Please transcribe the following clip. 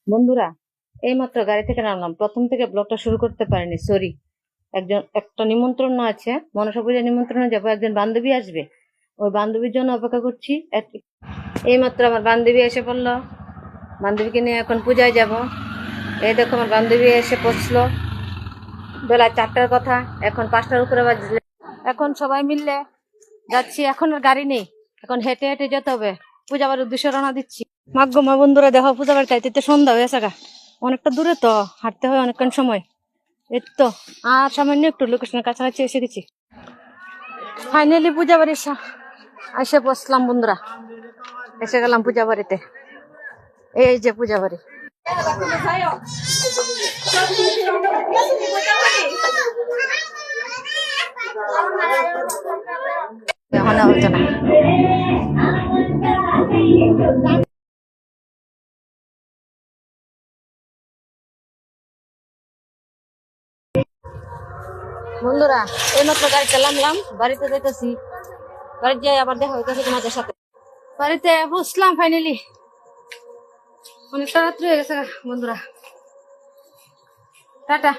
বন্ধুরা, এইমাত্র গাড়ি থেকে নামলাম। প্রথম থেকে ব্লগটা শুরু করতে পারিনি, সরি। একটা নিমন্ত্রণ আছে, মনসা পূজার নিমন্ত্রণে যাবো। একজন বান্ধবী আসবে, ওই বান্ধবীর জন্য অপেক্ষা করছি। এইমাত্র আমার বান্ধবী এসে পড়লো, বান্ধবীকে নিয়ে এখন পূজায় যাব। এই দেখো আমার বান্ধবী এসে পৌঁছলো। বেলা 4টার কথা, এখন 5টার উপরে বাজলে। এখন সবাই মিললে যাচ্ছি। এখন আর গাড়ি নেই, এখন হেঁটে হেঁটে যেতে হবে। পূজা বাড়ির উদ্দেশ্যে রওনা দিচ্ছি। মাগো মা, বন্ধুরা দেখো, পূজা বাড়ি খাইতে সন্ধ্যা হয়েছে গা। অনেকটা দূরে তো, হাঁটতে হয় অনেকক্ষণ সময়। এই তো আর সামান্য একটু লোকেশনের কাছাকাছি এসে গেছি। ফাইনালি পূজা বাড়ি এসে বসলাম বন্ধুরা। এসে গেলাম পূজা বাড়িতে। এই যে পূজা বাড়ি। এখন হতো না। বন্ধুরা, এইমাত্র গাড়িতে নামলাম, বাড়িতে যেতেছি। বাড়িতে যাই আবার দেখা হইতেছে তোমাদের সাথে। বাড়িতে বসলাম ফাইনালি। অনেকটা রাত্রি হয়ে গেছে বন্ধুরা। টাটা।